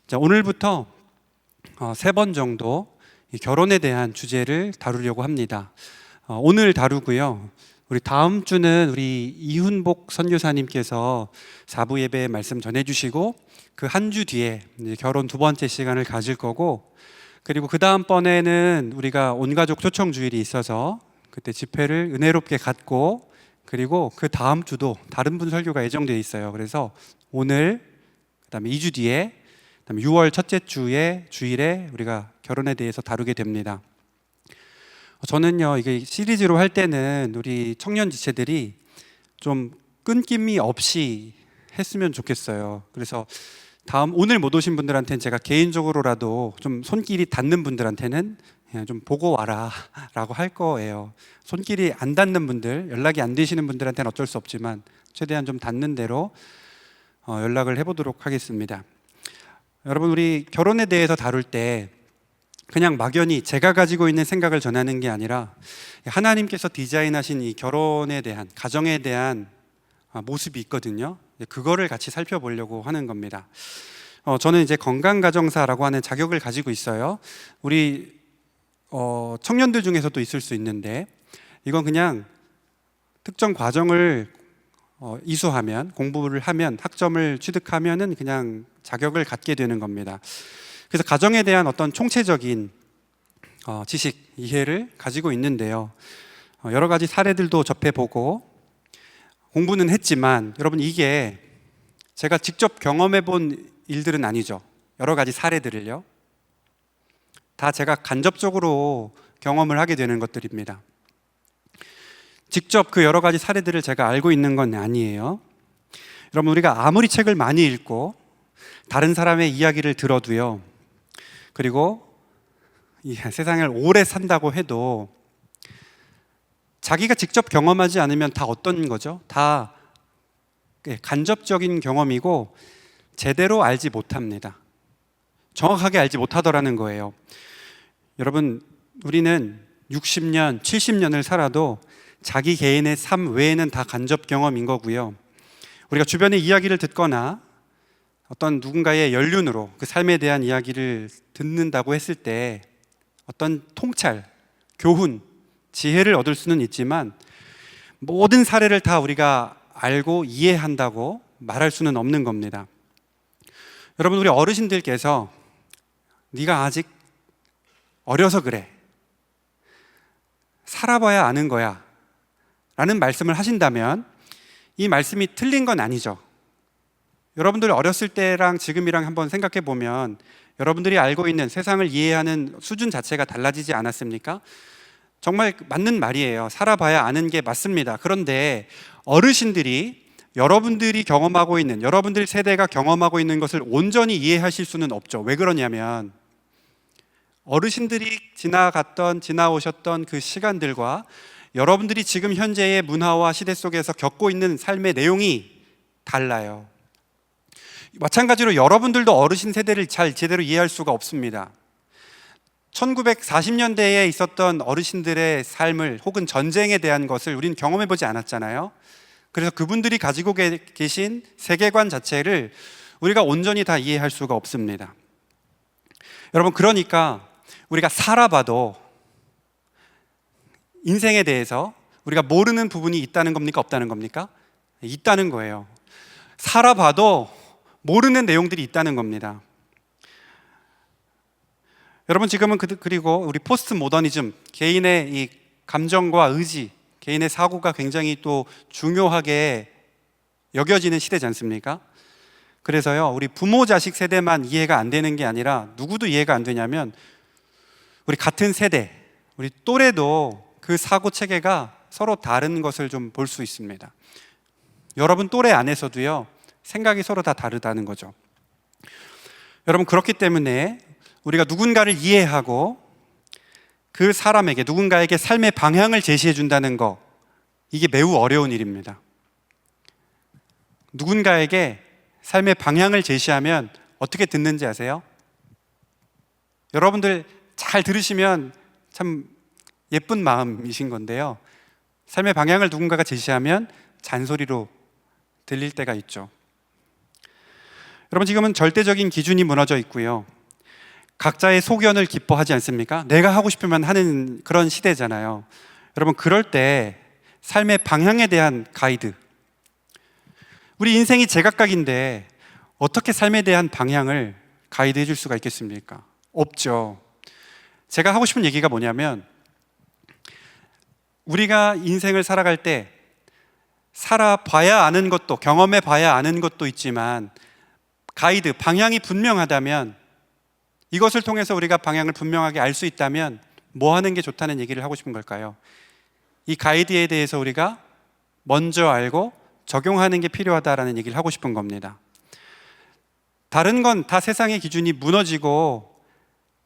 자, 오늘부터 3번 정도 이 결혼에 대한 주제를 다루려고 합니다. 오늘 다루고요. 우리 다음 주는 우리 이훈복 선교사님께서 4부 예배 말씀 전해주시고 그 한 주 뒤에 이제 결혼 2번째 시간을 가질 거고, 그리고 그 다음번에는 우리가 온가족 초청 주일이 있어서 그때 집회를 은혜롭게 갖고, 그리고 그 다음 주도 다른 분 설교가 예정되어 있어요. 그래서 오늘, 그다음에 2주 뒤에, 그다음에 6월 첫째 주일에 우리가 결혼에 대해서 다루게 됩니다. 저는요, 이게 시리즈로 할 때는 우리 청년 지체들이 좀 끊김이 없이 했으면 좋겠어요. 그래서 오늘 못 오신 분들한테는 제가 개인적으로라도 좀 손길이 닿는 분들한테는 그냥 좀 보고 와라 라고 할 거예요. 손길이 안 닿는 분들, 연락이 안 되시는 분들한테는 어쩔 수 없지만 최대한 좀 닿는 대로 연락을 해보도록 하겠습니다. 여러분, 우리 결혼에 대해서 다룰 때 그냥 막연히 제가 가지고 있는 생각을 전하는 게 아니라 하나님께서 디자인하신 이 결혼에 대한, 가정에 대한 모습이 있거든요. 그거를 같이 살펴보려고 하는 겁니다. 저는 이제 건강가정사라고 하는 자격을 가지고 있어요. 우리 청년들 중에서도 있을 수 있는데, 이건 그냥 특정 과정을 이수하면, 공부를 하면, 학점을 취득하면은 그냥 자격을 갖게 되는 겁니다. 그래서 가정에 대한 어떤 총체적인 지식, 이해를 가지고 있는데요. 여러 가지 사례들도 접해보고 공부는 했지만, 여러분, 이게 제가 직접 경험해 본 일들은 아니죠. 여러 가지 사례들을요. 다 제가 간접적으로 경험을 하게 되는 것들입니다. 직접 그 여러 가지 사례들을 제가 알고 있는 건 아니에요. 여러분, 우리가 아무리 책을 많이 읽고 다른 사람의 이야기를 들어도요, 그리고 이 세상을 오래 산다고 해도 자기가 직접 경험하지 않으면 다 어떤 거죠? 다 간접적인 경험이고 제대로 알지 못합니다. 정확하게 알지 못하더라는 거예요. 여러분, 우리는 60년, 70년을 살아도 자기 개인의 삶 외에는 다 간접 경험인 거고요. 우리가 주변의 이야기를 듣거나 어떤 누군가의 연륜으로 그 삶에 대한 이야기를 듣는다고 했을 때 어떤 통찰, 교훈, 지혜를 얻을 수는 있지만 모든 사례를 다 우리가 알고 이해한다고 말할 수는 없는 겁니다. 여러분, 우리 어르신들께서 네가 아직 어려서 그래, 살아봐야 아는 거야 라는 말씀을 하신다면 이 말씀이 틀린 건 아니죠. 여러분들 어렸을 때랑 지금이랑 한번 생각해 보면 여러분들이 알고 있는 세상을 이해하는 수준 자체가 달라지지 않았습니까? 정말 맞는 말이에요. 살아봐야 아는 게 맞습니다. 그런데 어르신들이 여러분들이 경험하고 있는, 여러분들 세대가 경험하고 있는 것을 온전히 이해하실 수는 없죠. 왜 그러냐면 어르신들이 지나오셨던 그 시간들과 여러분들이 지금 현재의 문화와 시대 속에서 겪고 있는 삶의 내용이 달라요. 마찬가지로 여러분들도 어르신 세대를 잘 제대로 이해할 수가 없습니다. 1940년대에 있었던 어르신들의 삶을, 혹은 전쟁에 대한 것을 우리는 경험해 보지 않았잖아요. 그래서 그분들이 가지고 계신 세계관 자체를 우리가 온전히 다 이해할 수가 없습니다. 여러분, 그러니까 우리가 살아봐도 인생에 대해서 우리가 모르는 부분이 있다는 겁니까? 없다는 겁니까? 있다는 거예요. 살아봐도 모르는 내용들이 있다는 겁니다. 여러분, 지금은 그리고 우리 포스트 모더니즘, 개인의 이 감정과 의지, 개인의 사고가 굉장히 또 중요하게 여겨지는 시대지 않습니까? 그래서요, 우리 부모 자식 세대만 이해가 안 되는 게 아니라 누구도 이해가 안 되냐면 우리 같은 세대, 우리 또래도 그 사고 체계가 서로 다른 것을 좀 볼 수 있습니다. 여러분 또래 안에서도요, 생각이 서로 다 다르다는 거죠. 여러분, 그렇기 때문에 우리가 누군가를 이해하고 그 사람에게, 누군가에게 삶의 방향을 제시해 준다는 거, 이게 매우 어려운 일입니다. 누군가에게 삶의 방향을 제시하면 어떻게 듣는지 아세요? 여러분들 잘 들으시면 참 예쁜 마음이신 건데요, 삶의 방향을 누군가가 제시하면 잔소리로 들릴 때가 있죠. 여러분, 지금은 절대적인 기준이 무너져 있고요. 각자의 소견을 기뻐하지 않습니까? 내가 하고 싶으면 하는 그런 시대잖아요. 여러분, 그럴 때 삶의 방향에 대한 가이드, 우리 인생이 제각각인데 어떻게 삶에 대한 방향을 가이드해 줄 수가 있겠습니까? 없죠. 제가 하고 싶은 얘기가 뭐냐면, 우리가 인생을 살아갈 때 살아봐야 아는 것도, 경험해 봐야 아는 것도 있지만 가이드, 방향이 분명하다면, 이것을 통해서 우리가 방향을 분명하게 알 수 있다면 뭐 하는 게 좋다는 얘기를 하고 싶은 걸까요? 이 가이드에 대해서 우리가 먼저 알고 적용하는 게 필요하다라는 얘기를 하고 싶은 겁니다. 다른 건 다 세상의 기준이 무너지고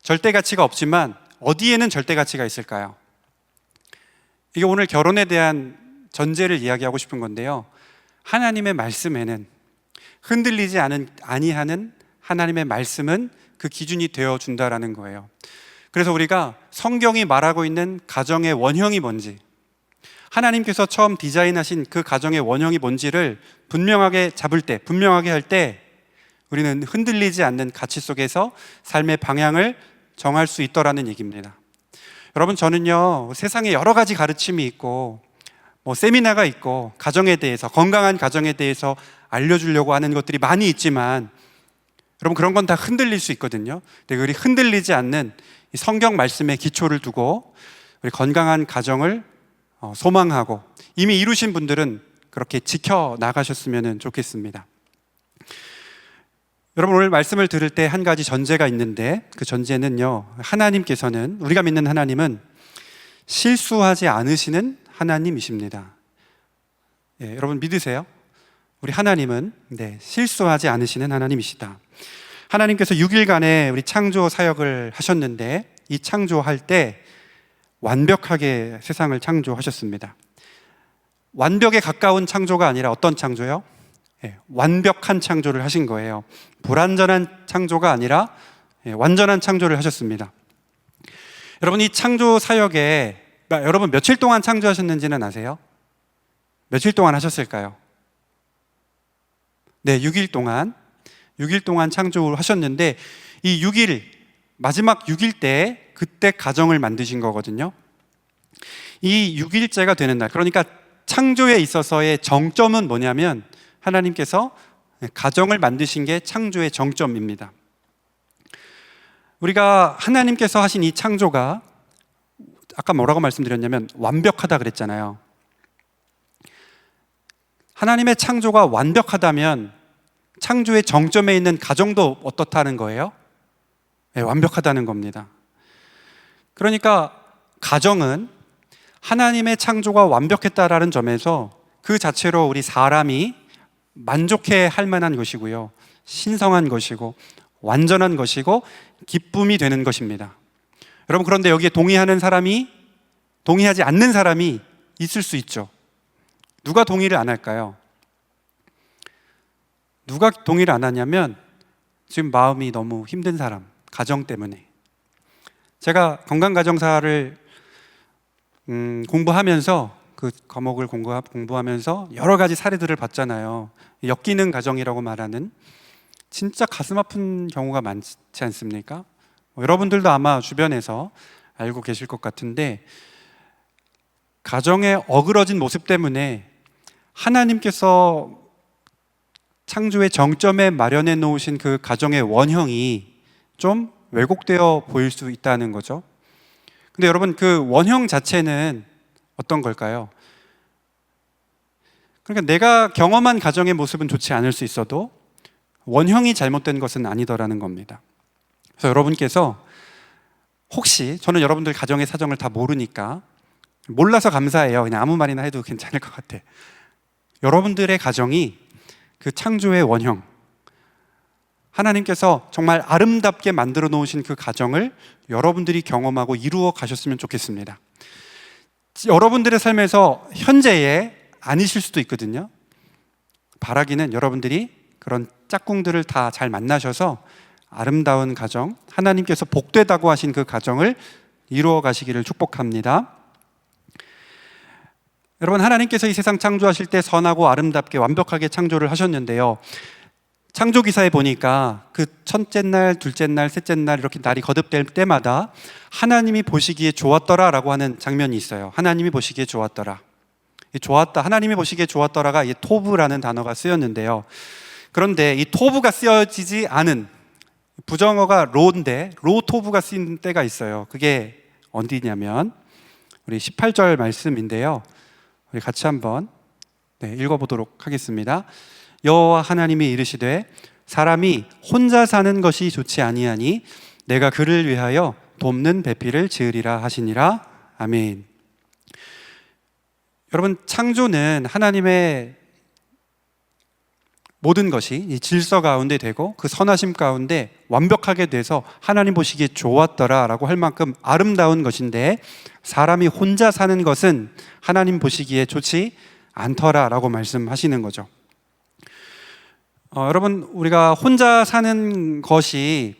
절대 가치가 없지만 어디에는 절대 가치가 있을까요? 이게 오늘 결혼에 대한 전제를 이야기하고 싶은 건데요. 하나님의 말씀에는, 흔들리지 아니하는 하나님의 말씀은 그 기준이 되어준다라는 거예요. 그래서 우리가 성경이 말하고 있는 가정의 원형이 뭔지, 하나님께서 처음 디자인하신 그 가정의 원형이 뭔지를 분명하게 잡을 때, 분명하게 할 때 우리는 흔들리지 않는 가치 속에서 삶의 방향을 정할 수 있더라는 얘기입니다. 여러분, 저는요, 세상에 여러 가지 가르침이 있고 세미나가 있고 가정에 대해서, 건강한 가정에 대해서 알려주려고 하는 것들이 많이 있지만, 여러분, 그런 건 다 흔들릴 수 있거든요. 근데 우리 흔들리지 않는 이 성경 말씀에 기초를 두고 우리 건강한 가정을 소망하고, 이미 이루신 분들은 그렇게 지켜나가셨으면 좋겠습니다. 여러분, 오늘 말씀을 들을 때 한 가지 전제가 있는데, 그 전제는요, 하나님께서는, 우리가 믿는 하나님은 실수하지 않으시는 하나님이십니다. 여러분 믿으세요? 우리 하나님은 실수하지 않으시는 하나님이시다. 하나님께서 6일간의 우리 창조 사역을 하셨는데, 이 창조할 때 완벽하게 세상을 창조하셨습니다. 완벽에 가까운 창조가 아니라 어떤 창조요? 완벽한 창조를 하신 거예요. 불완전한 창조가 아니라 완전한 창조를 하셨습니다. 여러분, 이 창조 사역에 여러분 며칠 동안 창조하셨는지는 아세요? 며칠 동안 하셨을까요? 네, 6일 동안 창조를 하셨는데, 이 6일, 마지막 6일 때 그때 가정을 만드신 거거든요. 이 6일째가 되는 날, 그러니까 창조에 있어서의 정점은 뭐냐면, 하나님께서 가정을 만드신 게 창조의 정점입니다. 우리가 하나님께서 하신 이 창조가, 아까 뭐라고 말씀드렸냐면 완벽하다 그랬잖아요. 하나님의 창조가 완벽하다면 창조의 정점에 있는 가정도 어떻다는 거예요? 완벽하다는 겁니다. 그러니까 가정은 하나님의 창조가 완벽했다라는 점에서 그 자체로 우리 사람이 만족해 할 만한 것이고요, 신성한 것이고 완전한 것이고 기쁨이 되는 것입니다. 여러분, 그런데 여기에 동의하지 않는 사람이 있을 수 있죠. 누가 동의를 안 할까요? 누가 동의를 안 하냐면, 지금 마음이 너무 힘든 사람, 가정 때문에. 제가 건강가정사를 공부하면서, 그 과목을 공부하면서 여러 가지 사례들을 봤잖아요. 엮이는 가정이라고 말하는, 진짜 가슴 아픈 경우가 많지 않습니까? 여러분들도 아마 주변에서 알고 계실 것 같은데, 가정의 어그러진 모습 때문에 하나님께서 창조의 정점에 마련해 놓으신 그 가정의 원형이 좀 왜곡되어 보일 수 있다는 거죠. 근데 여러분, 그 원형 자체는 어떤 걸까요? 그러니까 내가 경험한 가정의 모습은 좋지 않을 수 있어도 원형이 잘못된 것은 아니더라는 겁니다. 그래서 여러분께서 혹시, 저는 여러분들 가정의 사정을 다 모르니까 몰라서 감사해요. 그냥 아무 말이나 해도 괜찮을 것 같아. 여러분들의 가정이 그 창조의 원형, 하나님께서 정말 아름답게 만들어 놓으신 그 가정을 여러분들이 경험하고 이루어 가셨으면 좋겠습니다. 여러분들의 삶에서 현재에 아니실 수도 있거든요. 바라기는 여러분들이 그런 짝꿍들을 다 잘 만나셔서 아름다운 가정, 하나님께서 복되다고 하신 그 가정을 이루어 가시기를 축복합니다. 여러분, 하나님께서 이 세상 창조하실 때 선하고 아름답게 완벽하게 창조를 하셨는데요, 창조 기사에 보니까 그 첫째 날, 둘째 날, 셋째 날 이렇게 날이 거듭될 때마다 하나님이 보시기에 좋았더라라고 하는 장면이 있어요. 하나님이 보시기에 좋았더라. 이 좋았다, 하나님이 보시기에 좋았더라가 이 토브라는 단어가 쓰였는데요. 그런데 이 토브가 쓰여지지 않은 부정어가 로인데 로 토브가 쓰인 때가 있어요. 그게 어디냐면 우리 18절 말씀인데요. 우리 같이 한번 읽어보도록 하겠습니다. 여호와 하나님이 이르시되 사람이 혼자 사는 것이 좋지 아니하니 내가 그를 위하여 돕는 배필을 지으리라 하시니라. 아멘. 여러분, 창조는 하나님의 모든 것이 이 질서 가운데 되고 그 선하심 가운데 완벽하게 돼서 하나님 보시기에 좋았더라라고 할 만큼 아름다운 것인데, 사람이 혼자 사는 것은 하나님 보시기에 좋지 않더라라고 말씀하시는 거죠. 여러분, 우리가 혼자 사는 것이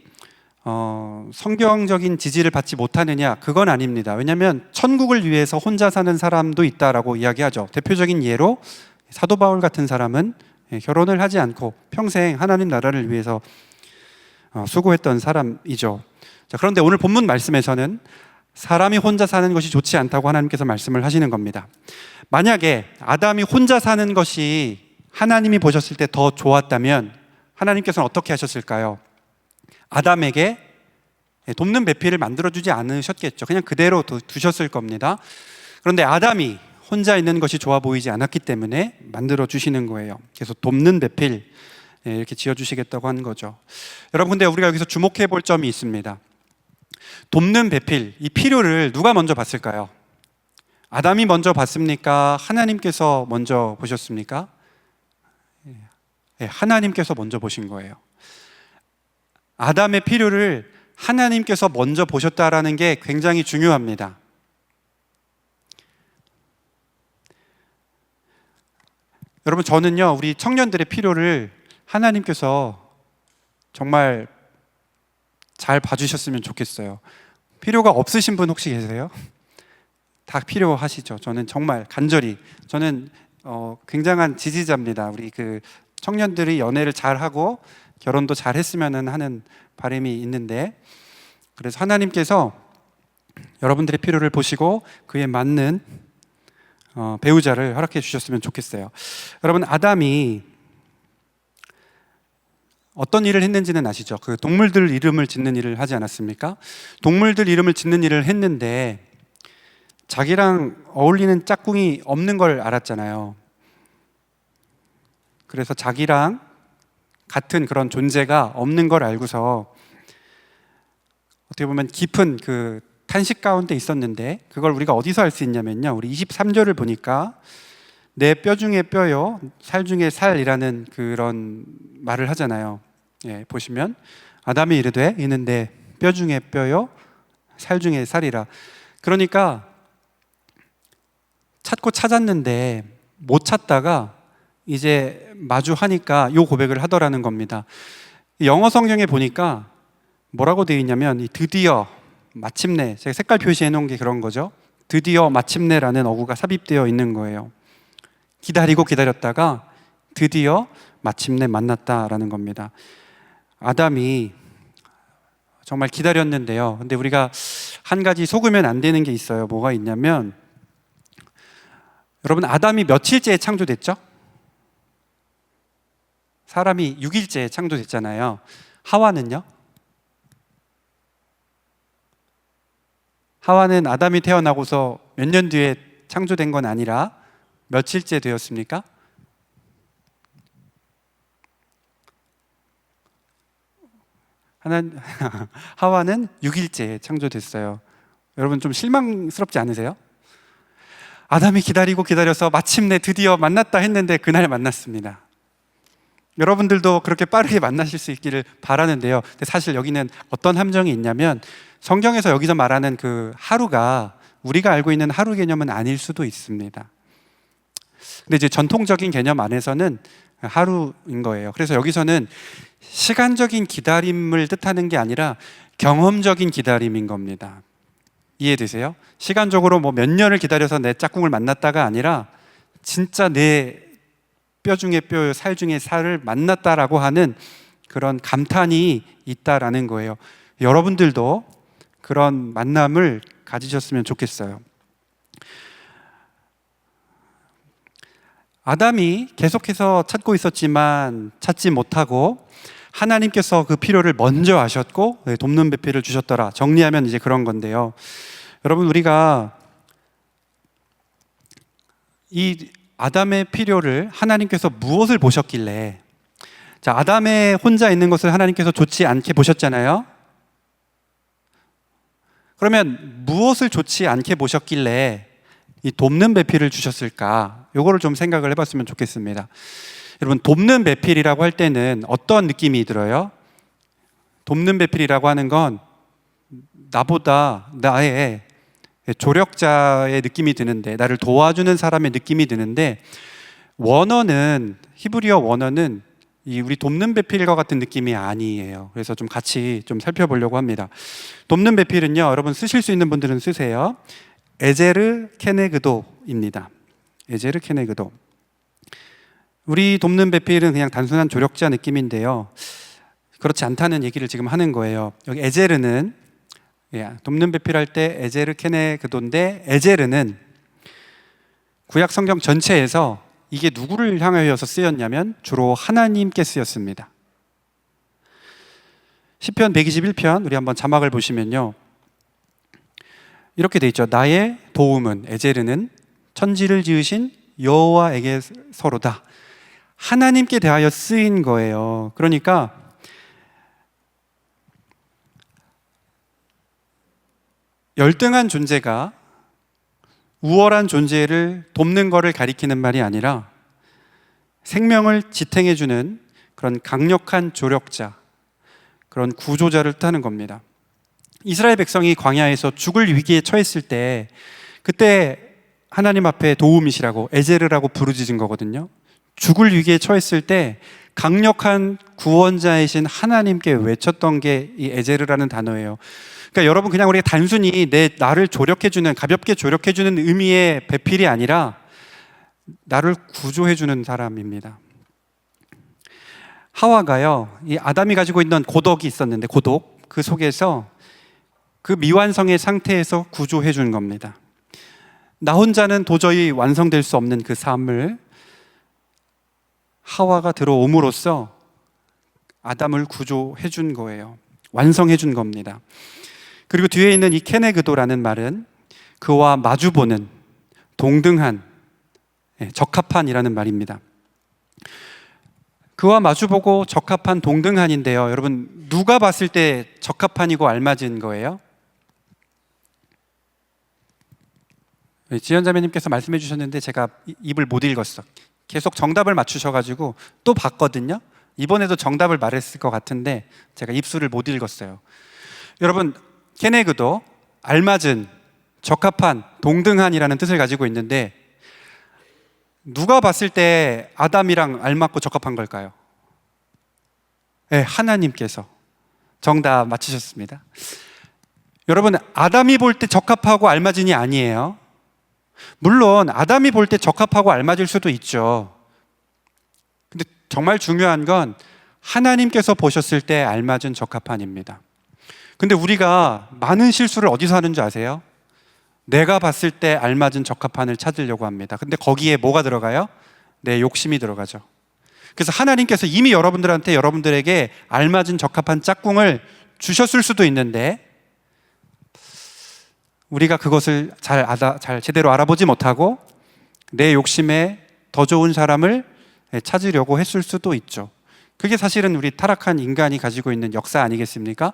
성경적인 지지를 받지 못하느냐? 그건 아닙니다. 왜냐하면 천국을 위해서 혼자 사는 사람도 있다라고 이야기하죠. 대표적인 예로 사도 바울 같은 사람은 결혼을 하지 않고 평생 하나님 나라를 위해서 수고했던 사람이죠. 자, 그런데 오늘 본문 말씀에서는 사람이 혼자 사는 것이 좋지 않다고 하나님께서 말씀을 하시는 겁니다. 만약에 아담이 혼자 사는 것이 하나님이 보셨을 때 더 좋았다면 하나님께서는 어떻게 하셨을까요? 아담에게 돕는 배필을 만들어주지 않으셨겠죠. 그냥 그대로 두셨을 겁니다. 그런데 아담이 혼자 있는 것이 좋아 보이지 않았기 때문에 만들어주시는 거예요. 그래서 돕는 배필 이렇게 지어주시겠다고 하는 거죠. 여러분, 근데 우리가 여기서 주목해 볼 점이 있습니다. 돕는 배필, 이 필요를 누가 먼저 봤을까요? 아담이 먼저 봤습니까? 하나님께서 먼저 보셨습니까? 하나님께서 먼저 보신 거예요. 아담의 필요를 하나님께서 먼저 보셨다라는 게 굉장히 중요합니다. 여러분, 저는요, 우리 청년들의 필요를 하나님께서 정말 잘 봐주셨으면 좋겠어요. 필요가 없으신 분 혹시 계세요? 다 필요하시죠. 저는 정말 간절히, 저는 굉장한 지지자입니다. 우리 그 청년들이 연애를 잘하고 결혼도 잘 했으면 하는 바람이 있는데, 그래서 하나님께서 여러분들의 필요를 보시고 그에 맞는 배우자를 허락해 주셨으면 좋겠어요. 여러분, 아담이 어떤 일을 했는지는 아시죠? 그 동물들 이름을 짓는 일을 하지 않았습니까? 동물들 이름을 짓는 일을 했는데 자기랑 어울리는 짝꿍이 없는 걸 알았잖아요. 그래서 자기랑 같은 그런 존재가 없는 걸 알고서 어떻게 보면 깊은 그 탄식 가운데 있었는데, 그걸 우리가 어디서 알 수 있냐면요, 우리 23절을 보니까 내 뼈 중에 뼈요 살 중에 살이라는 그런 말을 하잖아요. 보시면 아담이 이르되 이는 내 뼈 중에 뼈요 살 중에 살이라. 그러니까 찾고 찾았는데 못 찾다가 이제 마주하니까 이 고백을 하더라는 겁니다. 영어 성경에 보니까 뭐라고 되어 있냐면 드디어, 마침내, 제가 색깔 표시해 놓은 게 그런 거죠. 드디어, 마침내라는 어구가 삽입되어 있는 거예요. 기다리고 기다렸다가 드디어 마침내 만났다라는 겁니다. 아담이 정말 기다렸는데요. 근데 우리가 한 가지 속으면 안 되는 게 있어요. 뭐가 있냐면, 여러분, 아담이 며칠째에 창조됐죠? 사람이 6일째에 창조됐잖아요. 하와는요? 하와는 아담이 태어나고서 몇 년 뒤에 창조된 건 아니라 며칠째 되었습니까? 하와는 6일째에 창조됐어요. 여러분, 좀 실망스럽지 않으세요? 아담이 기다리고 기다려서 마침내 드디어 만났다 했는데 그날 만났습니다. 여러분들도 그렇게 빠르게 만나실 수 있기를 바라는데요. 근데 사실 여기는 어떤 함정이 있냐면, 성경에서 여기서 말하는 그 하루가 우리가 알고 있는 하루 개념은 아닐 수도 있습니다. 근데 이제 전통적인 개념 안에서는 하루인 거예요. 그래서 여기서는 시간적인 기다림을 뜻하는 게 아니라 경험적인 기다림인 겁니다. 이해되세요? 시간적으로 뭐 몇 년을 기다려서 내 짝꿍을 만났다가 아니라 진짜 내 뼈 중에 뼈, 살 중에 살을 만났다라고 하는 그런 감탄이 있다라는 거예요. 여러분들도 그런 만남을 가지셨으면 좋겠어요. 아담이 계속해서 찾고 있었지만 찾지 못하고 하나님께서 그 필요를 먼저 아셨고 돕는 배필을 주셨더라. 정리하면 이제 그런 건데요. 여러분, 우리가 이 아담의 필요를 하나님께서 무엇을 보셨길래, 자, 아담의 혼자 있는 것을 하나님께서 좋지 않게 보셨잖아요. 그러면 무엇을 좋지 않게 보셨길래 이 돕는 배필을 주셨을까? 요거를 좀 생각을 해봤으면 좋겠습니다. 여러분, 돕는 배필이라고 할 때는 어떤 느낌이 들어요? 돕는 배필이라고 하는 건 나보다 나의 조력자의 느낌이 드는데, 나를 도와주는 사람의 느낌이 드는데, 원어는, 히브리어 원어는 이 우리 돕는 배필과 같은 느낌이 아니에요. 그래서 좀 같이 좀 살펴보려고 합니다. 돕는 배필은요, 여러분 쓰실 수 있는 분들은 쓰세요. 에제르 케네그도입니다. 에제르 케네그도. 우리 돕는 배필은 그냥 단순한 조력자 느낌인데요, 그렇지 않다는 얘기를 지금 하는 거예요. 여기 에제르는, 돕는 배필할 때 에제르 케네그도인데, 에제르는 구약 성경 전체에서 이게 누구를 향하여서 쓰였냐면 주로 하나님께 쓰였습니다. 시편 121편 우리 한번 자막을 보시면요, 이렇게 돼 있죠. 나의 도움은, 에제르는 천지를 지으신 여호와에게서로다. 하나님께 대하여 쓰인 거예요. 그러니까 열등한 존재가 우월한 존재를 돕는 것을 가리키는 말이 아니라 생명을 지탱해주는 그런 강력한 조력자, 그런 구조자를 뜻하는 겁니다. 이스라엘 백성이 광야에서 죽을 위기에 처했을 때, 그때 하나님 앞에 도움이시라고, 에제르라고 부르짖은 거거든요. 죽을 위기에 처했을 때 강력한 구원자이신 하나님께 외쳤던 게 이 에제르라는 단어예요. 그러니까 여러분, 그냥 우리가 단순히 나를 조력해주는, 가볍게 조력해주는 의미의 배필이 아니라 나를 구조해주는 사람입니다. 하와가요, 이 아담이 가지고 있는 고독이 있었는데, 고독, 그 속에서 그 미완성의 상태에서 구조해 준 겁니다. 나 혼자는 도저히 완성될 수 없는 그 삶을 하와가 들어옴으로써 아담을 구조해 준 거예요. 완성해 준 겁니다. 그리고 뒤에 있는 이 케네그도라는 말은 그와 마주보는, 동등한, 적합한이라는 말입니다. 그와 마주보고 적합한, 동등한인데요, 여러분, 누가 봤을 때 적합한이고 알맞은 거예요? 지연자매님께서 말씀해 주셨는데 제가 입을 못 읽었어. 계속 정답을 맞추셔가지고 또 봤거든요. 이번에도 정답을 말했을 것 같은데 제가 입술을 못 읽었어요. 여러분, 케네그도, 알맞은, 적합한, 동등한이라는 뜻을 가지고 있는데, 누가 봤을 때 아담이랑 알맞고 적합한 걸까요? 네, 하나님께서. 정답 맞추셨습니다. 여러분, 아담이 볼 때 적합하고 알맞은이 아니에요. 물론 아담이 볼 때 적합하고 알맞을 수도 있죠. 근데 정말 중요한 건 하나님께서 보셨을 때 알맞은, 적합한입니다. 근데 우리가 많은 실수를 어디서 하는 줄 아세요? 내가 봤을 때 알맞은, 적합한을 찾으려고 합니다. 근데 거기에 뭐가 들어가요? 내 욕심이 들어가죠. 그래서 하나님께서 이미 여러분들에게 알맞은, 적합한 짝꿍을 주셨을 수도 있는데, 우리가 그것을 잘 제대로 알아보지 못하고 내 욕심에 더 좋은 사람을 찾으려고 했을 수도 있죠. 그게 사실은 우리 타락한 인간이 가지고 있는 역사 아니겠습니까?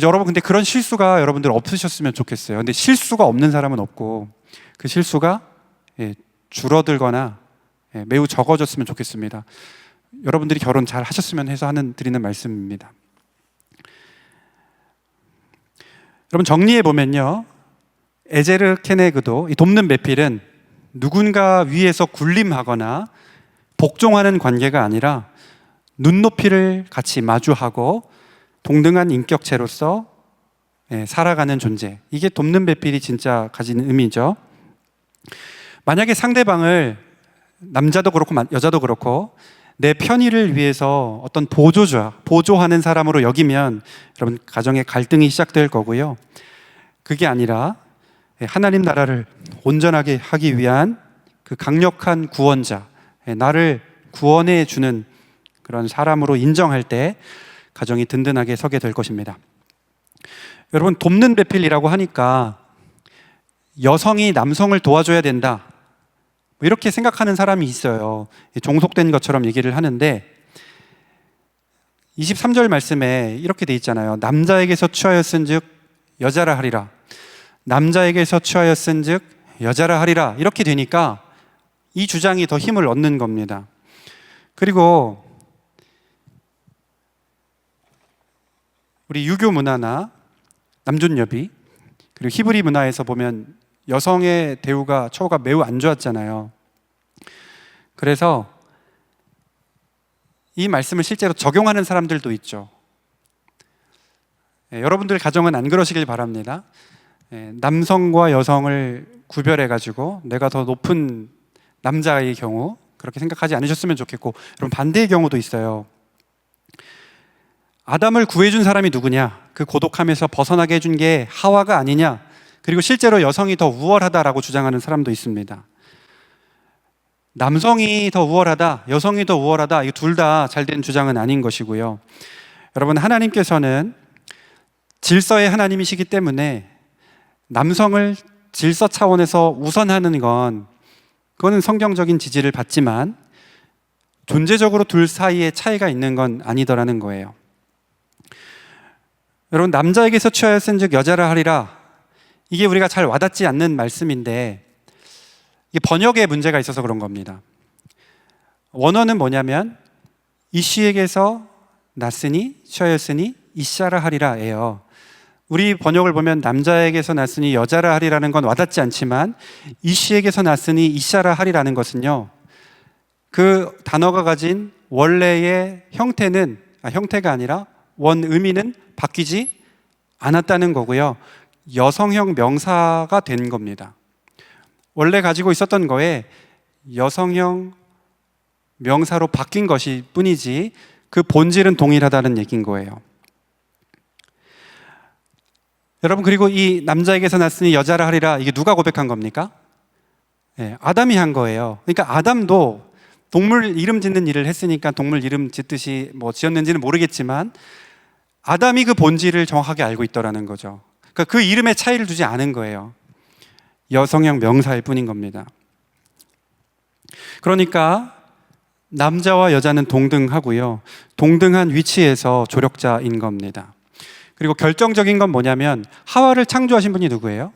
여러분, 근데 그런 실수가 여러분들 없으셨으면 좋겠어요. 근데 실수가 없는 사람은 없고, 그 실수가 줄어들거나 매우 적어졌으면 좋겠습니다. 여러분들이 결혼 잘 하셨으면 해서 드리는 말씀입니다. 여러분, 정리해 보면요, 에제르 케네그도, 이 돕는 배필은 누군가 위에서 군림하거나 복종하는 관계가 아니라 눈높이를 같이 마주하고 동등한 인격체로서 살아가는 존재, 이게 돕는 배필이 진짜 가지는 의미죠. 만약에 상대방을 남자도 그렇고 여자도 그렇고 내 편의를 위해서 어떤 보조하는 사람으로 여기면 여러분 가정에 갈등이 시작될 거고요. 그게 아니라 하나님 나라를 온전하게 하기 위한 그 강력한 구원자, 나를 구원해 주는 그런 사람으로 인정할 때 가정이 든든하게 서게 될 것입니다. 여러분, 돕는 배필이라고 하니까 여성이 남성을 도와줘야 된다, 이렇게 생각하는 사람이 있어요. 종속된 것처럼 얘기를 하는데 23절 말씀에 이렇게 돼 있잖아요. 남자에게서 취하였은즉 여자라 하리라. 남자에게서 취하였은즉 여자라 하리라. 이렇게 되니까 이 주장이 더 힘을 얻는 겁니다. 그리고 우리 유교 문화나 남존여비, 그리고 히브리 문화에서 보면 여성의 대우가 처우가 매우 안 좋았잖아요. 그래서 이 말씀을 실제로 적용하는 사람들도 있죠. 여러분들 가정은 안 그러시길 바랍니다. 남성과 여성을 구별해가지고 내가 더 높은 남자의 경우 그렇게 생각하지 않으셨으면 좋겠고, 여러분 반대의 경우도 있어요. 아담을 구해준 사람이 누구냐? 그 고독함에서 벗어나게 해준 게 하와가 아니냐? 그리고 실제로 여성이 더 우월하다라고 주장하는 사람도 있습니다. 남성이 더 우월하다, 여성이 더 우월하다, 이 둘 다 잘된 주장은 아닌 것이고요. 여러분, 하나님께서는 질서의 하나님이시기 때문에 남성을 질서 차원에서 우선하는 그거는 성경적인 지지를 받지만 존재적으로 둘 사이에 차이가 있는 건 아니더라는 거예요. 여러분, 남자에게서 취하였은즉 여자라 하리라, 이게 우리가 잘 와닿지 않는 말씀인데 이게 번역에 문제가 있어서 그런 겁니다. 원어는 뭐냐면 이씨에게서 났으니 취하였으니 이샤라 하리라예요. 우리 번역을 보면 남자에게서 났으니 여자라 하리라는 건 와닿지 않지만 이씨에게서 났으니 이샤라 하리라는 것은요, 그 단어가 가진 원래의 형태가 아니라 원 의미는 바뀌지 않았다는 거고요. 여성형 명사가 된 겁니다. 원래 가지고 있었던 거에 여성형 명사로 바뀐 것이 뿐이지 그 본질은 동일하다는 얘기인 거예요. 여러분, 그리고 이 남자에게서 났으니 여자라 하리라, 이게 누가 고백한 겁니까? 아담이 한 거예요. 그러니까 아담도 동물 이름 짓는 일을 했으니까 동물 이름 짓듯이 지었는지는 모르겠지만 아담이 그 본질을 정확하게 알고 있더라는 거죠. 그러니까 그 이름에 차이를 두지 않은 거예요. 여성형 명사일 뿐인 겁니다. 그러니까 남자와 여자는 동등하고요, 동등한 위치에서 조력자인 겁니다. 그리고 결정적인 건 뭐냐면 하와를 창조하신 분이 누구예요?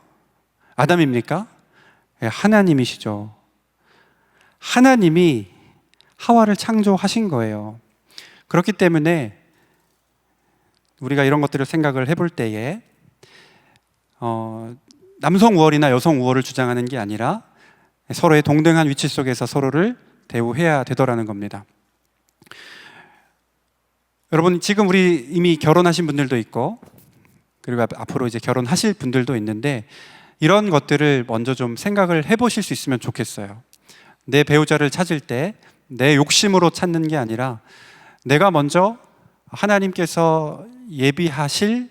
아담입니까? 하나님이시죠. 하나님이 하와를 창조하신 거예요. 그렇기 때문에 우리가 이런 것들을 생각을 해볼 때에 남성 우월이나 여성 우월을 주장하는 게 아니라 서로의 동등한 위치 속에서 서로를 대우해야 되더라는 겁니다. 여러분, 지금 우리 이미 결혼하신 분들도 있고 그리고 앞으로 이제 결혼하실 분들도 있는데 이런 것들을 먼저 좀 생각을 해보실 수 있으면 좋겠어요. 내 배우자를 찾을 때 내 욕심으로 찾는 게 아니라 내가 먼저 하나님께서 예비하실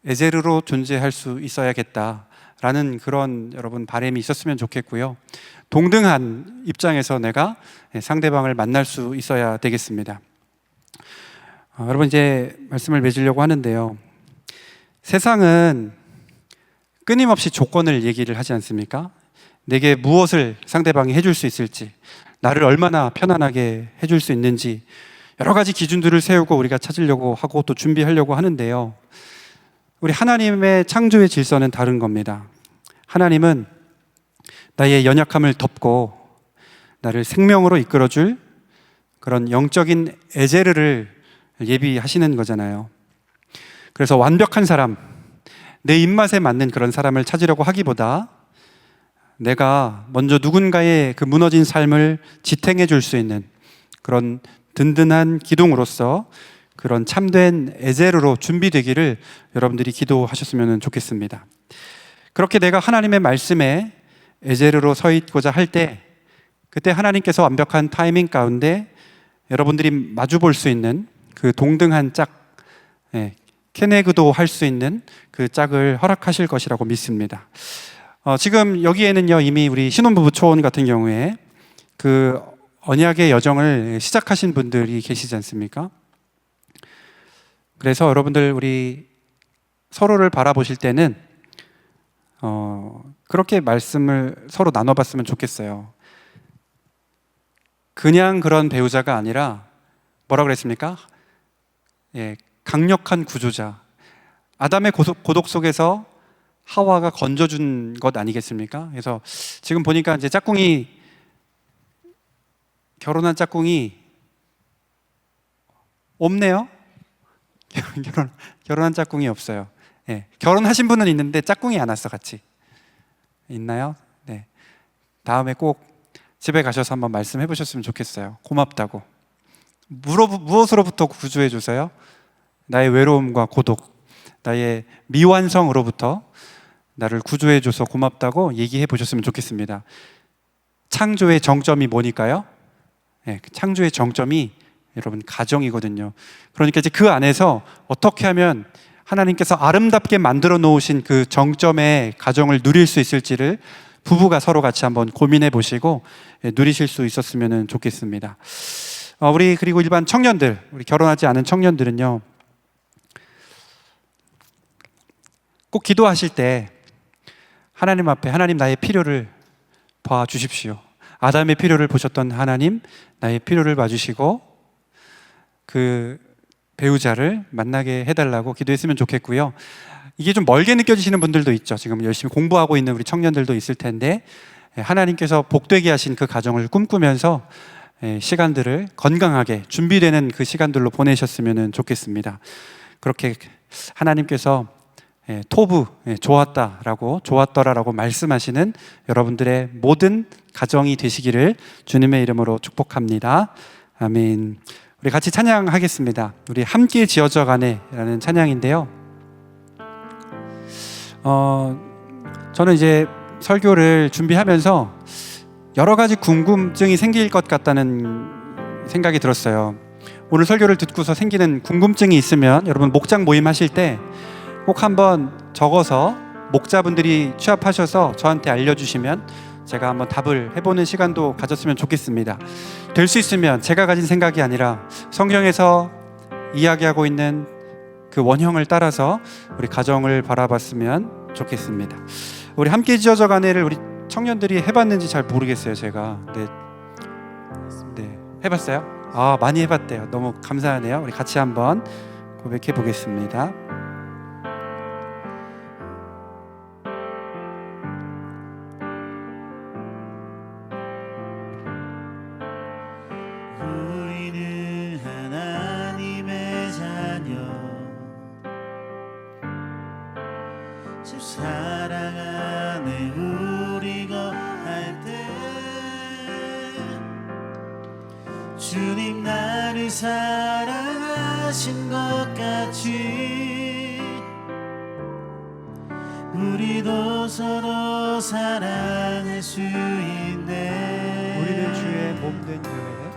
에제르로 존재할 수 있어야겠다라는 그런 여러분 바람이 있었으면 좋겠고요. 동등한 입장에서 내가 상대방을 만날 수 있어야 되겠습니다. 여러분, 이제 말씀을 맺으려고 하는데요. 세상은 끊임없이 조건을 얘기를 하지 않습니까? 내게 무엇을 상대방이 해줄 수 있을지, 나를 얼마나 편안하게 해줄 수 있는지 여러 가지 기준들을 세우고 우리가 찾으려고 하고 또 준비하려고 하는데요. 우리 하나님의 창조의 질서는 다른 겁니다. 하나님은 나의 연약함을 덮고 나를 생명으로 이끌어줄 그런 영적인 에제르를 예비하시는 거잖아요. 그래서 완벽한 사람, 내 입맛에 맞는 그런 사람을 찾으려고 하기보다 내가 먼저 누군가의 그 무너진 삶을 지탱해 줄 수 있는 그런 든든한 기둥으로서 그런 참된 에제르로 준비되기를 여러분들이 기도하셨으면 좋겠습니다. 그렇게 내가 하나님의 말씀에 에제르로 서 있고자 할 때, 그때 하나님께서 완벽한 타이밍 가운데 여러분들이 마주 볼 수 있는 그 동등한 짝, 케네그도 할 수 있는 그 짝을 허락하실 것이라고 믿습니다. 지금 여기에는요, 이미 우리 신혼부부 초혼 같은 경우에 그 언약의 여정을 시작하신 분들이 계시지 않습니까? 그래서 여러분들 우리 서로를 바라보실 때는 그렇게 말씀을 서로 나눠봤으면 좋겠어요. 그냥 그런 배우자가 아니라 뭐라 그랬습니까? 강력한 구조자. 아담의 고독 속에서 하와가 건져준 것 아니겠습니까? 그래서 지금 보니까 이제 결혼한 짝꿍이 없네요. 결혼한 짝꿍이 없어요. 결혼하신 분은 있는데 짝꿍이 안 왔어, 같이. 있나요? 네. 다음에 꼭 집에 가셔서 한번 말씀해 보셨으면 좋겠어요. 고맙다고. 무엇으로부터 구조해 주세요? 나의 외로움과 고독, 나의 미완성으로부터 나를 구조해 줘서 고맙다고 얘기해 보셨으면 좋겠습니다. 창조의 정점이 뭐니까요? 창조의 정점이 여러분 가정이거든요. 그러니까 이제 그 안에서 어떻게 하면 하나님께서 아름답게 만들어 놓으신 그 정점의 가정을 누릴 수 있을지를 부부가 서로 같이 한번 고민해 보시고 누리실 수 있었으면 좋겠습니다. 우리 그리고 일반 청년들, 우리 결혼하지 않은 청년들은요, 꼭 기도하실 때 하나님 앞에 하나님 나의 필요를 봐 주십시오. 아담의 필요를 보셨던 하나님 나의 필요를 봐주시고 그 배우자를 만나게 해달라고 기도했으면 좋겠고요. 이게 좀 멀게 느껴지시는 분들도 있죠. 지금 열심히 공부하고 있는 우리 청년들도 있을 텐데 하나님께서 복되게 하신 그 가정을 꿈꾸면서 시간들을 건강하게 준비되는 그 시간들로 보내셨으면 좋겠습니다. 그렇게 하나님께서 토부 좋았다라고 좋았더라라고 말씀하시는 여러분들의 모든 가정이 되시기를 주님의 이름으로 축복합니다. 아멘. 우리 같이 찬양하겠습니다. 우리 함께 지어져 가네라는 찬양인데요. 저는 이제 설교를 준비하면서 여러 가지 궁금증이 생길 것 같다는 생각이 들었어요. 오늘 설교를 듣고서 생기는 궁금증이 있으면 여러분 목장 모임 하실 때 꼭 한번 적어서 목자분들이 취합하셔서 저한테 알려주시면 제가 한번 답을 해보는 시간도 가졌으면 좋겠습니다. 될 수 있으면 제가 가진 생각이 아니라 성경에서 이야기하고 있는 그 원형을 따라서 우리 가정을 바라봤으면 좋겠습니다. 우리 함께 지어져 가네를 우리 청년들이 해봤는지 잘 모르겠어요. 제가 네, 해봤어요? 많이 해봤대요. 너무 감사하네요. 우리 같이 한번 고백해 보겠습니다. 사랑하네 우리 거할 때 주님 나를 사랑하신 것 같이 우리도 서로 사랑할 수 있네. 우리는 주의 몸된 교회,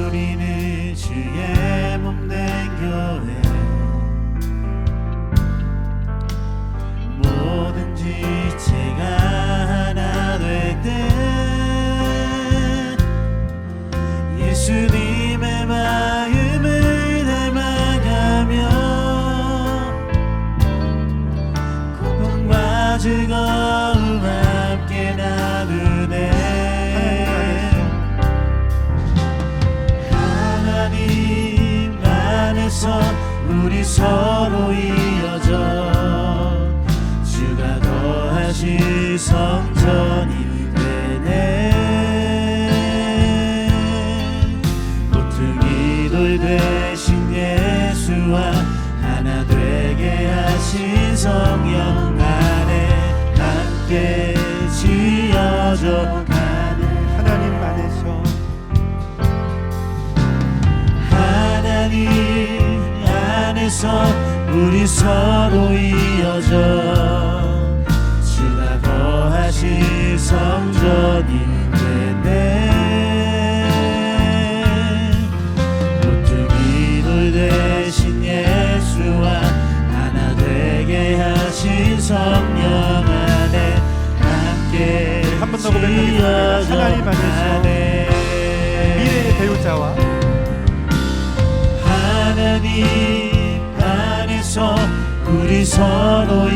우리는 주의 몸된 교회, 뭐든지 제가 하나 될 때 예수님의 마음을 닮아가며 고통과 즐거움 함께 나누네. 하나님 안에서 우리 서로 이어져 성전이 되네. 모퉁이 돌 되신 예수와 하나 되게 하신 성령 안에 함께 지어져 가는 하나님 안에서 하나님 안에서 우리 서로 이어져 성전이 되네. 모퉁이 돌 대신 예수와 하나 되게 하신 성령 안에 함께 한 번 더 고백하겠습니다. 하나님 안에서 미래의 배우자와 하나님 안에서 우리 서로